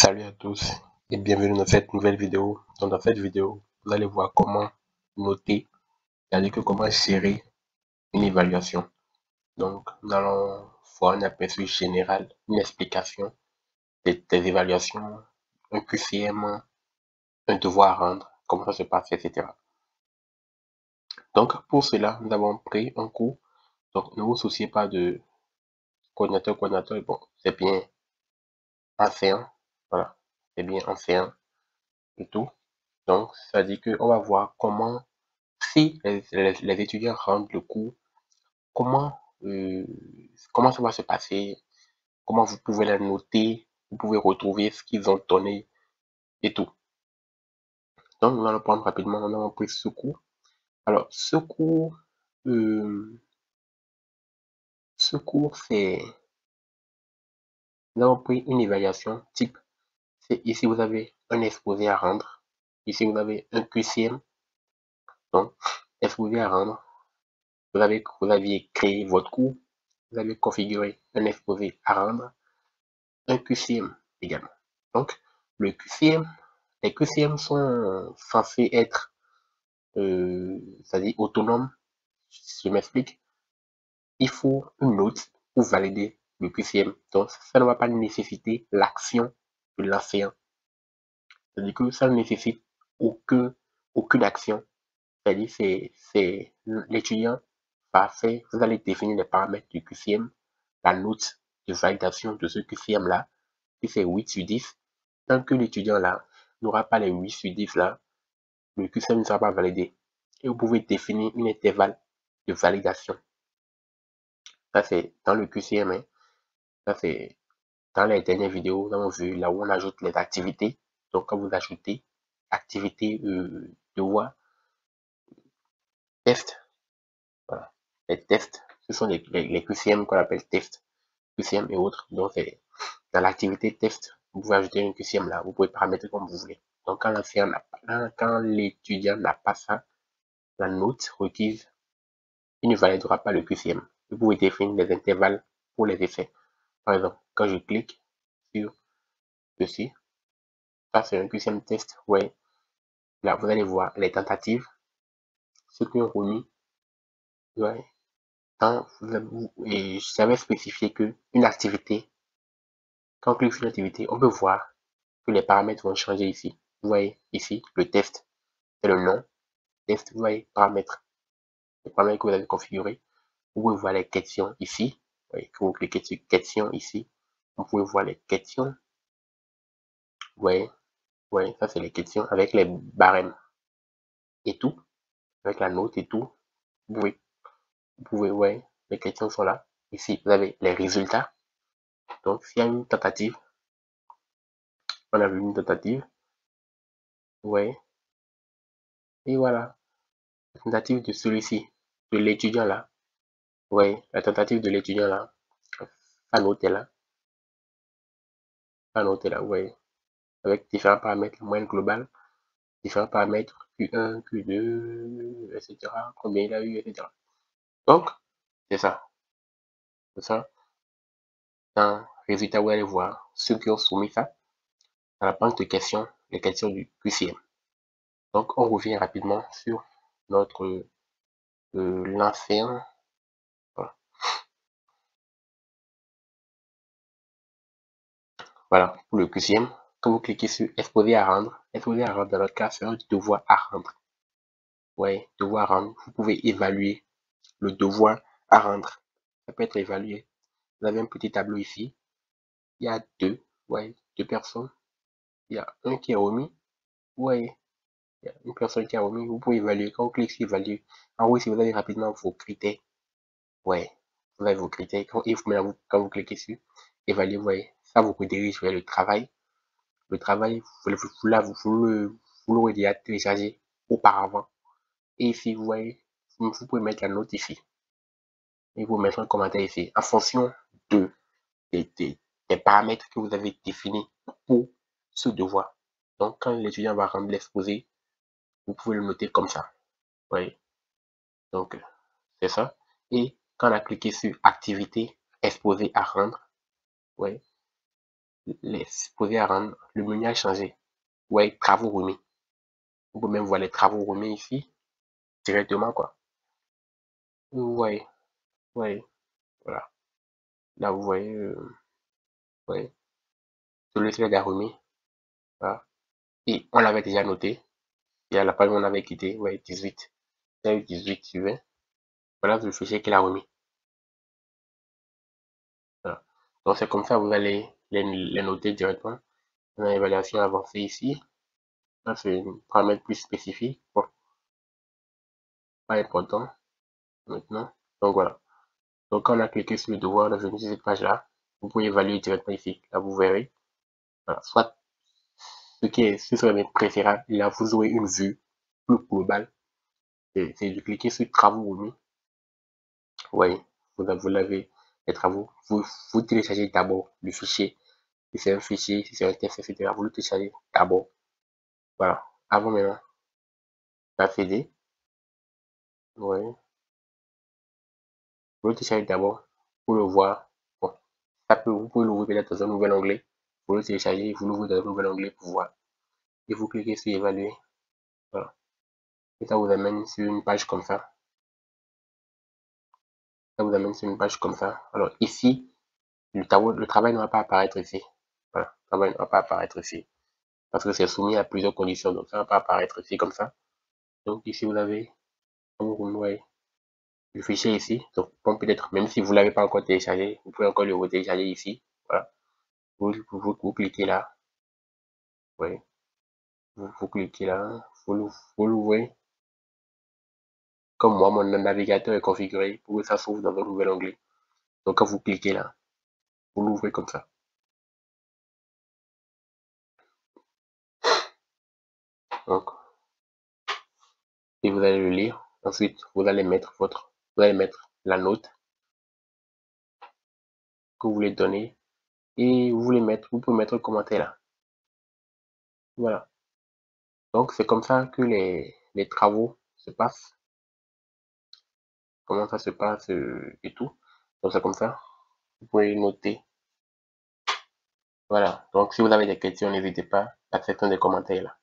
Salut à tous et bienvenue dans cette nouvelle vidéo. Donc dans cette vidéo, vous allez voir comment noter, c'est-à-dire que comment gérer une évaluation. Donc nous allons voir un aperçu général, une explication des évaluations, un QCM, un devoir à rendre, comment ça se passe, etc. Donc pour cela, nous avons pris un cours. Donc ne vous souciez pas de coordinateur, bon, c'est bien ancien, voilà, c'est bien ancien et tout. Donc ça dit que on va voir comment si les étudiants rendent le cours, comment, comment ça va se passer, comment vous pouvez la noter, vous pouvez retrouver ce qu'ils ont donné et tout. Donc, nous allons prendre rapidement, nous allons prendre ce cours. Alors, euh, ce cours, c'est, nous avons pris une évaluation type. C'est ici, vous avez un exposé à rendre. Ici, vous avez un QCM. Donc, exposé à rendre. Vous aviez créé votre cours. Vous avez configuré un exposé à rendre. Un QCM également. Donc, le QCM, les QCM sont censés être, c'est-à-dire autonomes. Je m'explique. Il faut une note pour valider le QCM. Donc, ça ne va pas nécessiter l'action de l'enseignant. C'est-à-dire que ça ne nécessite aucune action. C'est-à-dire c'est l'étudiant va faire, vous allez définir les paramètres du QCM, la note de validation de ce QCM-là. Si c'est 8 sur 10, tant que l'étudiant là n'aura pas les 8 sur 10 là, le QCM ne sera pas validé. Et vous pouvez définir une intervalle de validation. Ça, c'est dans le QCM. Hein. Ça, c'est dans les dernières vidéos, nous avons vu là où on ajoute les activités. Donc, quand vous ajoutez activité, devoir, test, voilà. Les tests, ce sont les QCM qu'on appelle tests, QCM et autres. Donc, c'est dans l'activité test, vous pouvez ajouter une QCM là. Vous pouvez paramétrer comme vous voulez. Donc, quand l'étudiant n'a pas ça, la note requise, il ne validera pas le QCM. Vous pouvez définir des intervalles pour les effets. Par exemple, quand je clique sur ceci, ça c'est un QCM test. Ouais, là vous allez voir les tentatives, ceux qui ont remis. Ouais, et j'avais spécifié que une activité, quand on clique sur une activité, on peut voir que les paramètres vont changer ici. Vous voyez ici, le test, c'est le nom. Test, vous voyez, paramètres. Les paramètres que vous avez configurés. Vous pouvez voir les questions ici. Vous voyez, quand vous cliquez sur questions ici, vous pouvez voir les questions. Vous voyez, ça c'est les questions avec les barèmes et tout, avec la note et tout. Ouais, les questions sont là. Ici, vous avez les résultats. Donc, s'il y a une tentative, on a vu une tentative. Ouais, et voilà. La tentative de celui-ci, de l'étudiant là. Ouais, la tentative de l'étudiant là. La note est là. La note est là, ouais. Avec différents paramètres, la moyenne globale, différents paramètres, Q1, Q2, etc. Combien il a eu, etc. Donc, c'est ça. C'est ça. Dans résultat, vous allez voir ceux qui ont soumis ça dans la banque de questions, les questions du QCM. Donc, on revient rapidement sur notre l'ancien. Voilà. Voilà, pour le QCM. Quand vous cliquez sur exposé à rendre dans notre cas, c'est un devoir à rendre. Ouais, devoir à rendre. Vous pouvez évaluer le devoir à rendre. Ça peut être évalué. Vous avez un petit tableau ici. Il y a deux personnes. Il y a un qui est remis. Ouais, il y a une personne qui a remis. Vous pouvez évaluer. Quand vous cliquez sur évaluer, en haut, si vous avez rapidement vos critères. Ouais, vous avez vos critères. Quand vous cliquez sur évaluer, vous voyez, ça vous redirige vers le travail. Le travail, vous l'aurez déjà téléchargé auparavant. Et ici, vous voyez, vous pouvez mettre la note ici. Et vous mettre un commentaire ici. En fonction de, des paramètres que vous avez définis pour ce devoir. Donc, quand l'étudiant va rendre l'exposé, vous pouvez le noter comme ça. Vous voyez. Donc, c'est ça. Et quand on a cliqué sur activité exposé à rendre, ouais, les exposés à rendre, le menu a changé. Ouais, travaux remis. Vous pouvez même voir les travaux remis ici, directement, quoi. Ouais, ouais, voilà. Là, vous voyez, ouais, celui-ci est déjà remis. Voilà. Et on l'avait déjà noté. Et à la page où on avait quitté, ouais, 18. Il y a eu 18 sur 20. Voilà le fichier qu'il a remis. Voilà. Donc c'est comme ça, vous allez les noter directement dans l'évaluation avancée ici. Ça, c'est un paramètre plus spécifique. Bon, pas important maintenant. Donc voilà. Donc quand on a cliqué sur le devoir, on est venu sur cette page-là. Vous pouvez évaluer directement ici. Là, vous verrez. Voilà. Soit ce serait préférable, là, vous aurez une vue plus globale. C'est de cliquer sur travaux remis. Oui, vous l'avez, les travaux. Vous téléchargez d'abord le fichier. Si c'est un fichier, si c'est un texte, etc., vous le téléchargez d'abord. Voilà. Avant maintenant d'accéder, oui, vous le téléchargez d'abord pour le voir. Bon, vous pouvez l'ouvrir peut-être dans un nouvel onglet. Vous le téléchargez, vous l'ouvrez dans un nouvel onglet pour voir. Et vous cliquez sur évaluer. Voilà. Et ça vous amène sur une page comme ça. Ça vous amène sur une page comme ça. Alors ici, le travail ne va pas apparaître ici. Voilà. Le travail ne va pas apparaître ici. Parce que c'est soumis à plusieurs conditions. Donc ça ne va pas apparaître ici comme ça. Donc ici, vous avez, comme vous voyez, le fichier ici. Donc bon, peut-être, même si vous ne l'avez pas encore téléchargé, vous pouvez encore le retélécharger ici. Voilà. Vous cliquez là. Oui. Vous cliquez là. Vous l'ouvrez. Comme moi, mon navigateur est configuré pour que ça s'ouvre dans un nouvel onglet. Donc quand vous cliquez là, vous l'ouvrez comme ça. Donc, et vous allez le lire. Ensuite, vous allez mettre la note que vous voulez donner et vous pouvez mettre le commentaire là. Voilà. Donc c'est comme ça que les travaux se passent. Comment ça se passe et tout. Donc c'est comme ça. Vous pouvez noter. Voilà. Donc si vous avez des questions, n'hésitez pas à faire dans les commentaires là.